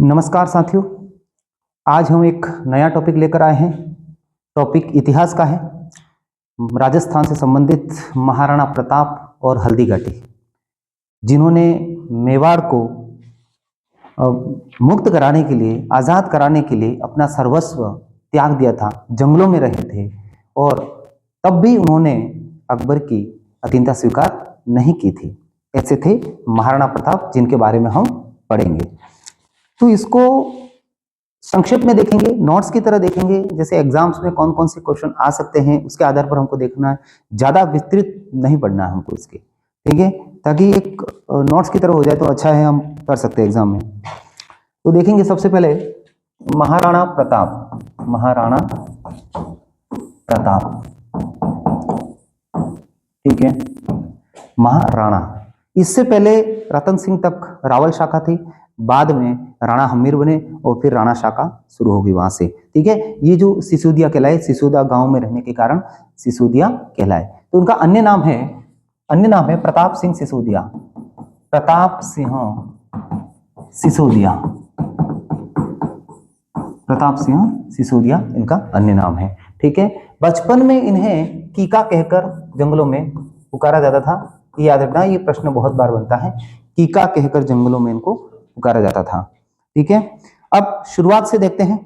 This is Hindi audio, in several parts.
नमस्कार साथियों, आज हम एक नया टॉपिक लेकर आए हैं। टॉपिक इतिहास का है। राजस्थान से संबंधित महाराणा प्रताप और हल्दी घाटी, जिन्होंने मेवाड़ को मुक्त कराने के लिए, आज़ाद कराने के लिए अपना सर्वस्व त्याग दिया था, जंगलों में रहे थे और तब भी उन्होंने अकबर की अधीनता स्वीकार नहीं की थी। ऐसे थे महाराणा प्रताप, जिनके बारे में हम पढ़ेंगे। तो इसको संक्षेप में देखेंगे, नोट्स की तरह देखेंगे, जैसे एग्जाम्स में कौन कौन से क्वेश्चन आ सकते हैं उसके आधार पर हमको देखना है। ज़्यादा विस्तृत नहीं पढ़ना है हमको इसके, ठीक है, ताकि एक नोट्स की तरह हो जाए तो अच्छा है, हम कर सकते हैं एग्जाम में। तो देखेंगे सबसे पहले महाराणा प्रताप। महाराणा प्रताप, ठीक है, महाराणा। इससे पहले रतन सिंह तक रावल शाखा थी, बाद में राणा हम्मीर बने और फिर राणा शाखा शुरू होगी वहां से, ठीक है। ये जो सिसोदिया कहलाए, सिसोदा गांव में रहने के कारण सिसोदिया कहलाए। तो उनका अन्य नाम है प्रताप सिंह सिसोदिया। प्रताप सिंह सिसोदिया, प्रताप सिंह सिसोदिया इनका अन्य नाम है, ठीक है। बचपन में इन्हें कीका कहकर जंगलों में पुकारा जाता था। ये याद रखना, ये प्रश्न बहुत बार बनता है। कीका कहकर जंगलों में इनको पुकारा जाता था, ठीक है। अब शुरुआत से देखते हैं।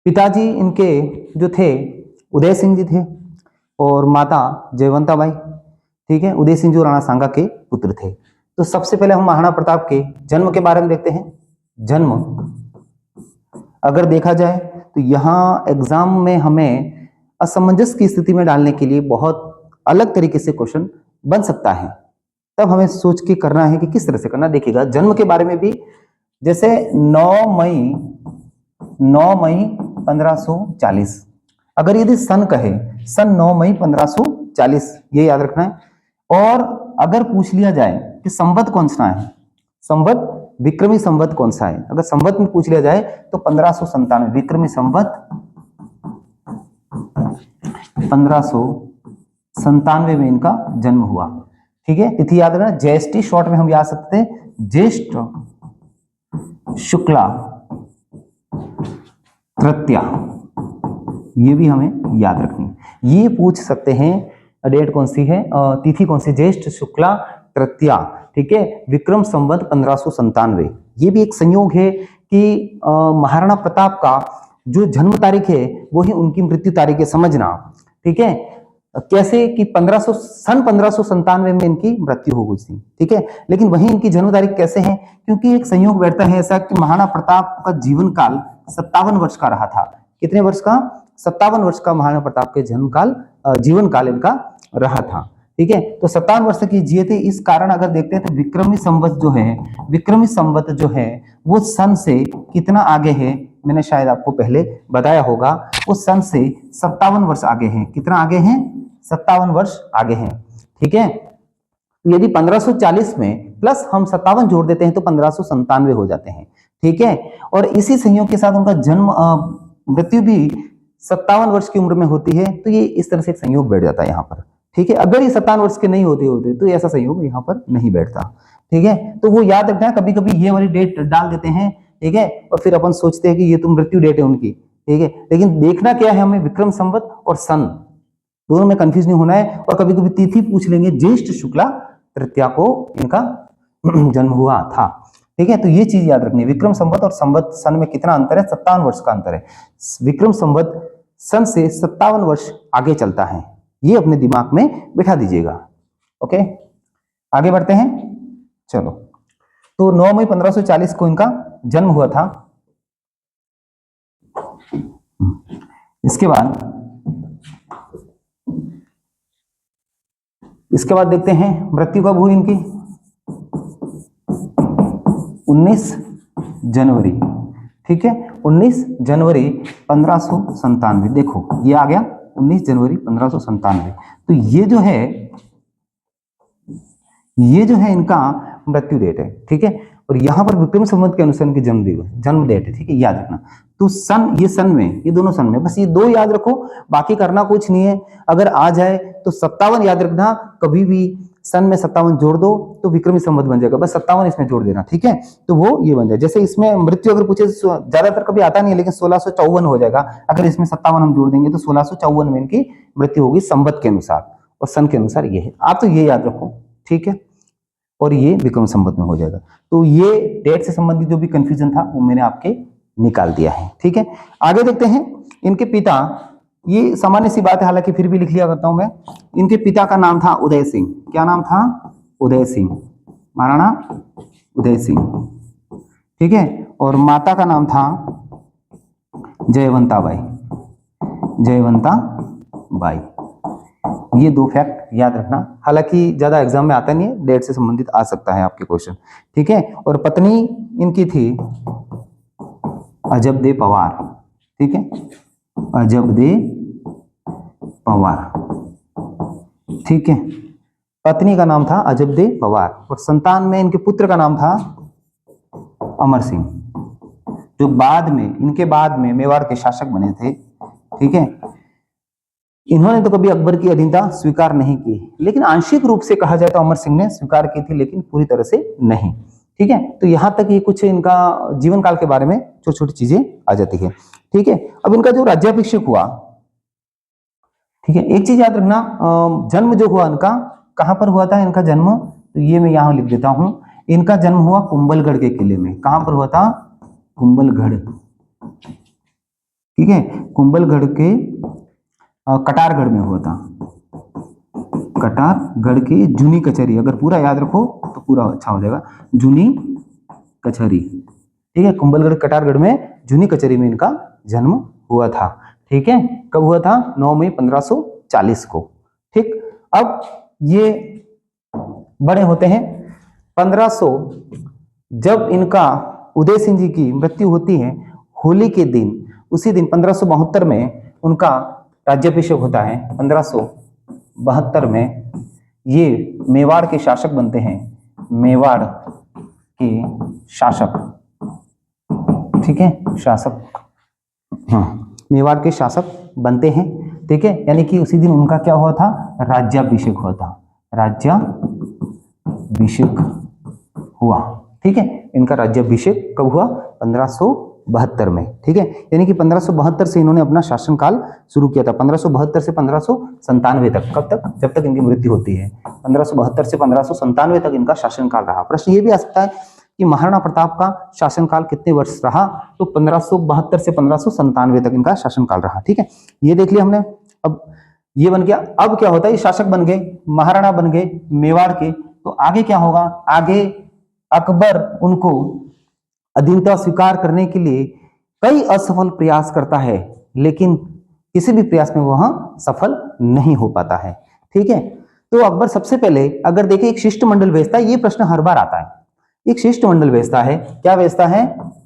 पिताजी इनके जो थे उदय सिंह जी थे और माता जयवंता बाई, ठीक है। उदय सिंह जो राणा सांगा के पुत्र थे। तो सबसे पहले हम महाराणा प्रताप के जन्म के बारे में देखते हैं। जन्म अगर देखा जाए तो यहाँ एग्जाम में हमें असमंजस की स्थिति में डालने के लिए बहुत अलग तरीके से क्वेश्चन बन सकता है। तब हमें सोच के करना है कि किस तरह से करना। देखिएगा, जन्म के बारे में भी, जैसे 9 मई 1540, अगर यदि सन कहे, सन 9 मई 1540, ये याद रखना है। और अगर पूछ लिया जाए कि संवत कौन सा है, संवत विक्रमी संवत कौन सा है, अगर संवत में पूछ लिया जाए तो 1597 विक्रमी संवत 1597 में इनका जन्म हुआ, ठीक है। तिथि याद रखना, ज्येष्ठी, शॉर्ट में हम याद सकते हैं ज्येष्ठ शुक्ला तृतीया, ये भी हमें याद रखनी। ये पूछ सकते हैं डेट कौन सी है, तिथि कौन सी, ज्येष्ठ शुक्ला तृतीया, ठीक है, विक्रम संवत 1597। ये भी एक संयोग है कि महाराणा प्रताप का जो जन्म तारीख है वही उनकी मृत्यु तारीख है, समझना, ठीक है। कैसे कि 1597 में इनकी मृत्यु हो गई थी, ठीक है। लेकिन वहीं इनकी जन्म तारीख कैसे है, क्योंकि एक संयोग बैठता है ऐसा कि महाराणा प्रताप का जीवन काल 57 वर्ष का रहा था। कितने वर्ष का? 57 वर्ष का महाराणा प्रताप के जीवन काल इनका रहा था, ठीक है। तो 57 वर्ष की जिए थे। इस कारण अगर देखते हैं तो विक्रमी संवत जो है वो सन से कितना आगे है, मैंने शायद आपको पहले बताया होगा, वो सन से 57 वर्ष आगे हैं। कितना आगे हैं? 57 वर्ष आगे हैं, ठीक है। यदि 1540 में प्लस हम 57 जोड़ देते हैं तो 1597 हो जाते हैं, ठीक है। और इसी संयोग के साथ उनका मृत्यु भी 57 वर्ष की उम्र में होती है। तो ये इस तरह से एक संयोग बैठ जाता है यहाँ पर, ठीक है। अगर ये 57 वर्ष के नहीं होते तो ऐसा संयोग यहाँ पर नहीं बैठता, ठीक है। तो वो याद रखना है, कभी कभी ये वाली डेट डाल देते हैं, ठीक है, और फिर अपन सोचते हैं कि ये तो मृत्यु डेट है उनकी, ठीक है। लेकिन देखना क्या है हमें, विक्रम संवत और सन दोनों में कंफ्यूज नहीं होना है। और कभी कभी तिथि पूछ लेंगे, ज्येष्ठ शुक्ला तृतीया को इनका जन्म हुआ था, ठीक है। तो ये चीज याद रखनी है। विक्रम संवत और संवत सन में कितना अंतर है? 57 वर्ष का अंतर है। विक्रम संवत सन से 57 वर्ष आगे चलता है, ये अपने दिमाग में बिठा दीजिएगा, ओके। आगे बढ़ते हैं, चलो। तो 9 मई 1540 को इनका जन्म हुआ था। इसके बाद देखते हैं मृत्यु कब हुई इनकी, 19 जनवरी, ठीक है, 19 जनवरी 1597। देखो ये आ गया 19 जनवरी 1597। तो ये जो है इनका मृत्यु डेट है, ठीक है। और यहाँ पर विक्रम संवत के अनुसार इनकी जन्म डेट है, ठीक है, याद रखना। तो सन, ये सन में, ये दोनों सन में, बस ये दो याद रखो, बाकी करना कुछ नहीं है। अगर आ जाए तो 57 याद रखना, कभी भी सन में 57 जोड़ दो तो विक्रमी संवत बन जाएगा, बस 57 इसमें जोड़ देना, ठीक है, तो वो ये बन जाए। जैसे इसमें मृत्यु अगर पूछे ज्यादातर कभी आता नहीं है, लेकिन 1654 हो जाएगा, अगर इसमें 57 हम जोड़ देंगे तो 1654 में इनकी मृत्यु होगी संवत के अनुसार, और सन के अनुसार ये है। आप तो ये याद रखो, ठीक है, और ये विक्रम संवत में हो जाएगा। तो ये डेट से संबंधित जो भी कंफ्यूजन था वो मैंने आपके निकाल दिया है, ठीक है। आगे देखते हैं इनके पिता, ये सामान्य सी बात है हालांकि फिर भी लिख लिया करता हूं मैं। इनके पिता का नाम था उदय सिंह, क्या नाम था? उदय सिंह, महाराणा उदय सिंह, ठीक है, और माता का नाम था जयवंता बाई, जयवंता बाई। ये दो फैक्ट याद रखना, हालांकि ज्यादा एग्जाम में आता नहीं है, डेट से संबंधित आ सकता है आपके क्वेश्चन, ठीक है। और पत्नी इनकी थी अजब दे पवार, ठीक है, अजब दे पवार, ठीक है, पत्नी का नाम था अजब दे पवार, और संतान में इनके पुत्र का नाम था अमर सिंह, जो बाद में इनके बाद में मेवाड़ के शासक बने थे, ठीक है। इन्होंने तो कभी अकबर की अधीनता स्वीकार नहीं की, लेकिन आंशिक रूप से कहा जाए तो अमर सिंह ने स्वीकार की थी, लेकिन पूरी तरह से नहीं, ठीक है। तो यहां तक ये कुछ इनका जीवन काल के बारे में छोटी छोटी चीजें आ जाती है, ठीक है। अब इनका जो राज्याभिषेक हुआ, ठीक है, एक चीज याद रखना, जन्म जो हुआ इनका कहां पर हुआ था, इनका जन्म, तो ये मैं यहां लिख देता हूं, इनका जन्म हुआ कुंभलगढ़ के किले में। कहां पर हुआ था? कुंभलगढ़, ठीक है, कुंभलगढ़ के कटारगढ़ में हुआ था, कटारगढ़ की जूनी कचहरी, अगर पूरा याद रखो तो पूरा अच्छा हो जाएगा, जूनी कचहरी, ठीक है, कुंभलगढ़ कटारगढ़ में जूनी कचहरी में इनका जन्म हुआ था, ठीक है। कब हुआ था? 9 मई 1540 को, ठीक। अब ये बड़े होते हैं 1500, जब इनका उदय सिंह जी की मृत्यु होती है होली के दिन, उसी दिन 1572 में उनका राज्याभिषेक होता है। 1572 में ये मेवाड़ के शासक बनते हैं, मेवाड़ के शासक, ठीक है, शासक, हाँ, मेवाड़ के शासक बनते हैं, ठीक है। यानी कि उसी दिन उनका क्या हुआ था? राज्याभिषेक हुआ था, राज्याभिषेक हुआ, ठीक है। इनका राज्याभिषेक कब हुआ? 1572 में, ठीक है। यानी कि 1572 से इन्होंने अपना शासनकाल शुरू किया था, 1572 से 1597 तक। कब तक? जब तक इनकी मृत्यु होती है। 1572 से 1597 तक इनका शासनकाल रहा। प्रश्न ये भी आ सकता है कि महाराणा प्रताप का शासनकाल कितने वर्ष रहा, तो 1572 से 1597 तक इनका शासनकाल रहा, ठीक है। ये देख लिया हमने। अब ये बन गया, अब क्या होता है, ये शासक बन गए, महाराणा बन गए मेवाड़ के, तो आगे क्या होगा? आगे अकबर उनको अधीनता स्वीकार करने के लिए कई असफल प्रयास करता है, लेकिन किसी भी प्रयास में वह सफल नहीं हो पाता है, ठीक है। तो अकबर सबसे पहले अगर देखिए एक शिष्टमंडल भेजता है, ये प्रश्न हर बार आता है, एक शिष्टमंडल भेजता है। क्या भेजता है?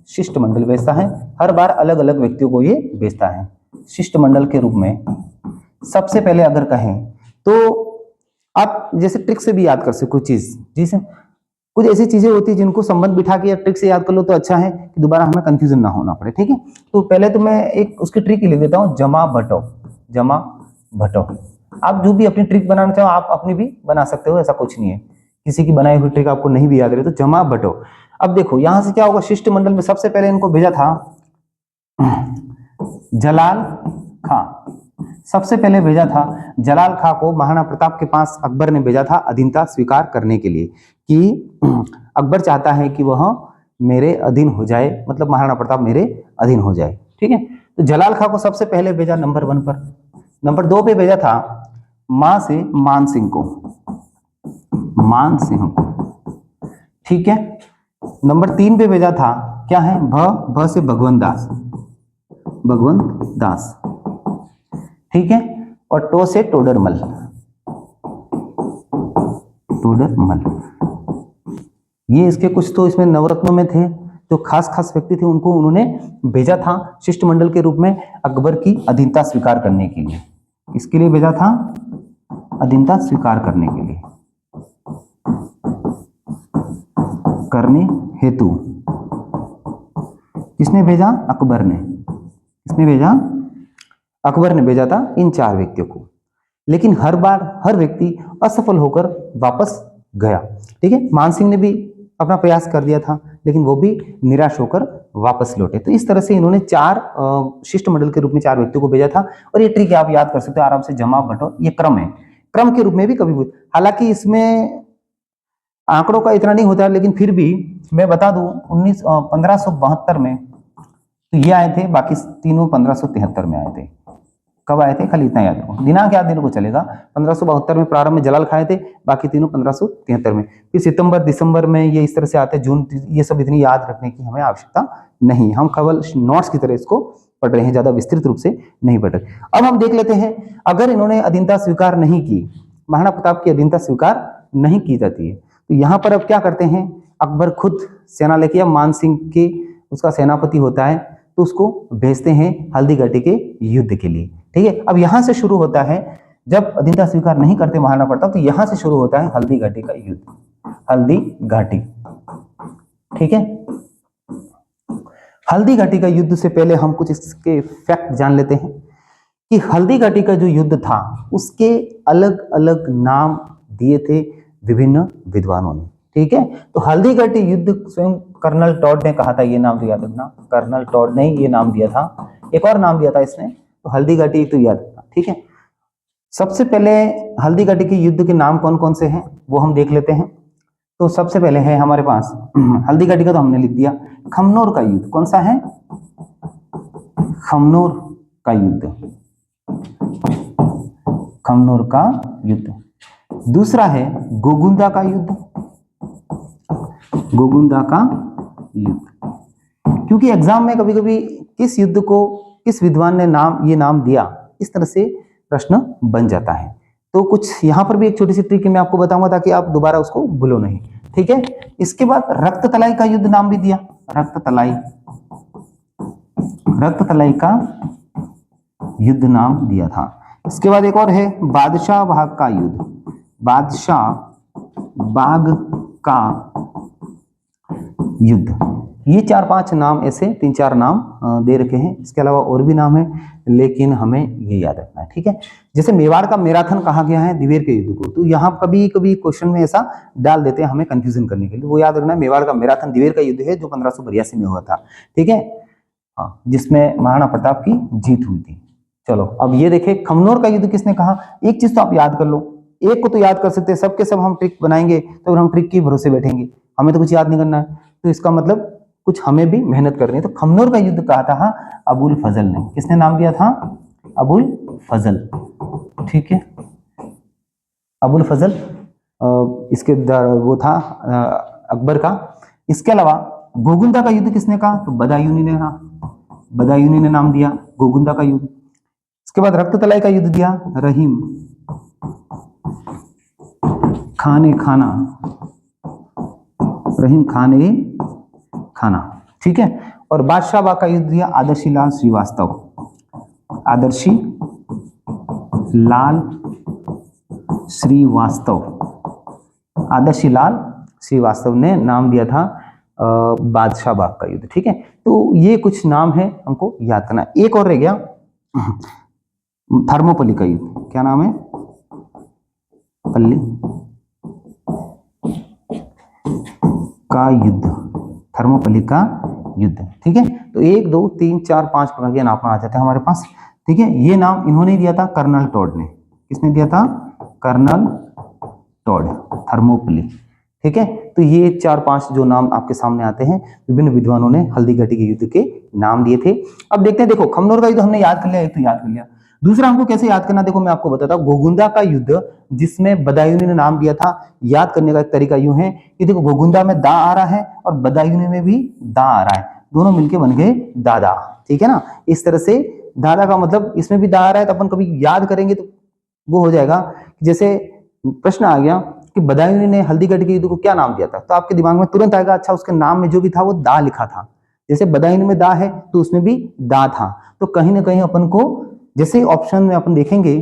शिष्टमंडल भेजता है, हर बार अलग अलग व्यक्तियों को ये भेजता है शिष्टमंडल के रूप में। सबसे पहले अगर कहें तो आप जैसे ट्रिक से भी याद कर सकते कुछ चीज, जैसे कुछ ऐसी चीजें होती है जिनको संबंध बिठा के या ट्रिक से याद कर लो तो अच्छा है कि दोबारा हमें कंफ्यूजन ना होना पड़े, ठीक है। तो पहले तो मैं एक उसकी ट्रिक लिख देता हूँ, जमा बटो, जमा बटो। आप जो भी अपनी ट्रिक बनाना चाहो आप अपनी भी बना सकते हो, ऐसा कुछ नहीं है, किसी की बनाई हुई ट्रिक आपको नहीं भी याद रहे तो जमा बटो। अब देखो यहां से क्या होगा, शिष्टमंडल में सबसे पहले इनको भेजा था जलाल खां, सबसे पहले भेजा था जलाल खां को महाराणा प्रताप के पास अकबर ने भेजा था अधीनता स्वीकार करने के लिए, कि अकबर चाहता है कि वह मेरे अधीन हो जाए, मतलब महाराणा प्रताप मेरे अधीन हो जाए, ठीक है। तो जलाल खां को सबसे पहले भेजा नंबर 1 पर। नंबर 2 पे भेजा था मां से मान सिंह को, मान सिंह को, ठीक है। नंबर 3 पे भेजा था क्या है, भ से भगवंत दास, भगवंत दास, ठीक है। और टो से टोडरमल, टोडरमल। ये इसके कुछ तो इसमें नवरत्नों में थे, जो खास खास व्यक्ति थे उनको उन्होंने भेजा था शिष्टमंडल के रूप में अकबर की अधीनता स्वीकार करने के लिए। इसके लिए भेजा था अधीनता स्वीकार करने के लिए, करने हेतु। किसने भेजा? अकबर ने। किसने भेजा? अकबर ने भेजा था इन 4 व्यक्तियों को। लेकिन हर बार हर व्यक्ति असफल होकर वापस गया। ठीक है, मानसिंह ने भी अपना प्रयास कर दिया था, लेकिन वो भी निराश होकर वापस लौटे। तो इस तरह से इन्होंने चार शिष्टमंडल के रूप में चार व्यक्तियों को भेजा था। और ये ट्रिक आप याद कर सकते हो आराम से, जमा बटो, ये क्रम है, क्रम के रूप में भी कभी, हालांकि इसमें आंकड़ों का इतना नहीं होता है, लेकिन फिर भी मैं बता दूं 1572 में तो ये आए थे, बाकी तीनों 1573 में आए थे। कब आए थे, खाली इतना याद रखो, दिनांक याद देने को चलेगा। 1572 में प्रारंभ में जलाल खाए थे, बाकी तीनों 1573 में। फिर सितंबर दिसंबर में ये इस तरह से आते, जून, ये सब इतनी याद रखने की हमें आवश्यकता नहीं, हम केवल नोट्स की तरह इसको पढ़ रहे हैं, ज्यादा विस्तृत रूप से नहीं पढ़ रहे। अब हम देख लेते हैं, अगर इन्होंने अधीनता स्वीकार नहीं की, महाराणा प्रताप की अधीनता स्वीकार नहीं की जाती है, तो यहाँ पर अब क्या करते हैं, अकबर खुद सेना लेके, या मान सिंह के उसका सेनापति होता है, तो उसको भेजते हैं हल्दी घाटी के युद्ध के लिए। ठीक है, अब यहां से शुरू होता है, जब अधीनता स्वीकार नहीं करते महाराणा प्रताप, तो यहां से शुरू होता है हल्दी घाटी का युद्ध, हल्दी घाटी। ठीक है, हल्दी घाटी का युद्ध से पहले हम कुछ इसके फैक्ट जान लेते हैं कि हल्दी घाटी का जो युद्ध था उसके अलग अलग नाम दिए थे विभिन्न विद्वानों ने। ठीक है, तो हल्दी घाटी युद्ध स्वयं कर्नल टॉड ने कहा था, ये नाम तो याद रखना, कर्नल टॉड ने ये नाम दिया था, एक और नाम दिया था इसने, तो हल्दी घाटी तो याद रखना। ठीक है, सबसे पहले हल्दी घाटी के युद्ध के नाम कौन कौन से हैं वो हम देख लेते हैं। तो सबसे पहले है हमारे पास हल्दी घाटी का, तो हमने लिख दिया, खमनोर का युद्ध। कौन सा है, खमनोर का युद्ध, खमनोर का युद्ध। दूसरा है गोगुंदा का युद्ध, गोगुंदा का युद्ध, क्योंकि एग्जाम में कभी कभी किस युद्ध को किस विद्वान ने ये नाम दिया, इस तरह से प्रश्न बन जाता है। तो कुछ यहाँ पर भी एक छोटी सी ट्रिक मैं आपको बताऊंगा ताकि आप दोबारा उसको भूलो नहीं। ठीक है, इसके बाद रक्त तलाई का युद्ध नाम भी दिया, रक्त तलाई, रक्त तलाई का युद्ध नाम दिया था। इसके बाद एक और है बादशाह बाग का युद्ध, बादशाह बाग का युद्ध। ये 4-5 नाम, ऐसे 3-4 नाम दे रखे हैं, इसके अलावा और भी नाम है, लेकिन हमें ये याद रखना है। ठीक है, जैसे मेवाड़ का मैराथन कहा गया है दिवेर के युद्ध को, तो यहाँ कभी कभी क्वेश्चन में ऐसा डाल देते हैं हमें कंफ्यूजन करने के लिए, वो याद रखना है, मेवाड़ का मैराथन दिवेर का युद्ध है जो 1582 में हुआ था। ठीक है, हाँ, जिसमें महाराणा प्रताप की जीत हुई थी। चलो अब ये देखे खमनोर का युद्ध किसने कहा, एक चीज तो आप याद कर लो, एक को तो याद कर सकते हैं, सबके सब हम ट्रिक बनाएंगे तो हम ट्रिक के भरोसे बैठेंगे, हमें तो कुछ याद नहीं करना है, तो इसका मतलब कुछ हमें भी मेहनत करनी है। तो खमनोर का युद्ध कहा था अबुल फजल ने, किसने नाम दिया था, अबुल फजल। ठीक है, अबुल फजल इसके वो था अकबर का। इसके अलावा गोगुंदा का युद्ध किसने कहा, तो बदायूनी ने कहा, बदायूनी ने नाम दिया गोगुंदा का युद्ध। इसके बाद रक्त तलाई का युद्ध दिया रहीम खाने खाना, रहीम खाने खाना। ठीक है, और बादशाह बाग का युद्ध दिया आदर्शी लाल श्रीवास्तव, आदर्शी लाल श्रीवास्तव, आदर्शी लाल श्रीवास्तव ने नाम दिया था बादशाह बाग का युद्ध। ठीक है, तो ये कुछ नाम है हमको याद करना। एक और रह गया थर्मोपल्ली का युद्ध, क्या नाम है, पल्ली का युद्ध, थर्मोपल्ली का युद्ध। ठीक है, तो 1 2 3 4 5 प्रकार के नाम आ जाते हैं हमारे पास। ठीक है, ये नाम इन्होंने दिया था कर्नल टॉड ने, किसने दिया था, कर्नल टॉड, थर्मोपल्ली। ठीक है, तो ये 4-5 जो नाम आपके सामने आते हैं, विभिन्न विद्वानों ने हल्दी घाटी के युद्ध के नाम दिए थे। अब देखते हैं, देखो खमनोर का युद्ध हमने याद कर लिया, एक तो याद कर लिया, दूसरा हमको कैसे याद करना, देखो मैं आपको बताता हूँ, गोगुंदा का युद्ध जिसमें बदायूनी ने नाम दिया था, याद करने का तरीका यूं है कि देखो गोगुंदा में दा आ रहा है और बदायूनी में भी दा आ रहा है, दोनों मिलके बन गए दादा। ठीक है ना, इस तरह से दादा का मतलब इसमें भी दा आ रहा है, तो अपन कभी याद करेंगे तो वो हो जाएगा। जैसे प्रश्न आ गया कि बदायूनी ने हल्दी घाटी के युद्ध को क्या नाम दिया था, तो आपके दिमाग में तुरंत आएगा, अच्छा उसके नाम में जो भी था वो दा लिखा था, जैसे बदायूनी में दा है तो उसमें भी दा था, तो कहीं ना कहीं अपन को जैसे ऑप्शन में अपन देखेंगे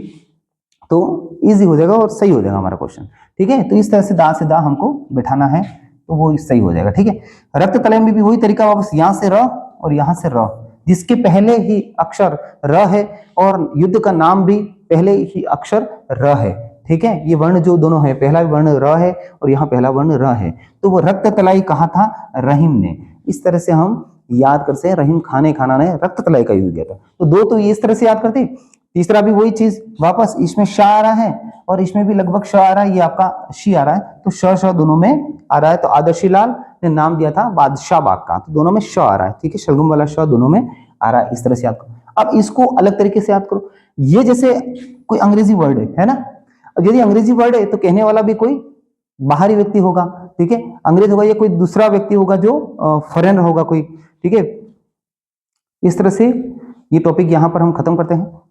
तो इजी हो जाएगा और सही हो जाएगा हमारा क्वेश्चन। ठीक है, तो इस तरह से दा हमको बैठाना है तो वो सही हो जाएगा। ठीक है, रक्त तलय में भी वही तरीका, वापस यहाँ से र और यहाँ से र, जिसके पहले ही अक्षर र है और युद्ध का नाम भी पहले ही अक्षर र है, ठीक है। ये वर्ण जो दोनों है, पहला वर्ण र है और यहाँ पहला वर्ण र है, तो वो रक्त तलाई कहा था, रहीम ने। इस तरह से हम याद करते हैं, रहीम खाना ने रक्त तलाई का यूज किया था। तो दो तो ये इस तरह से याद करते। तीसरा भी वही चीज, वापस इसमें श आ रहा है और इसमें भी लगभग श आ रहा है, ये आपका शी आ रहा है, तो श दोनों में आ रहा है। तो आदर्शी लाल ने नाम दिया था बादशाह बाग का, तो दोनों में श आ रहा है, ठीक है, शलगम वाला श दोनों में आ रहा है। इस तरह से याद करो। अब इसको अलग तरीके से याद करो। ये जैसे कोई अंग्रेजी वर्ड है ना, यदि अंग्रेजी वर्ड है तो कहने वाला भी कोई बाहरी व्यक्ति होगा, ठीक है, अंग्रेज होगा या कोई दूसरा व्यक्ति होगा जो फॉरेनर होगा कोई, ठीक है। इस तरह से ये टॉपिक यहां पर हम खत्म करते हैं।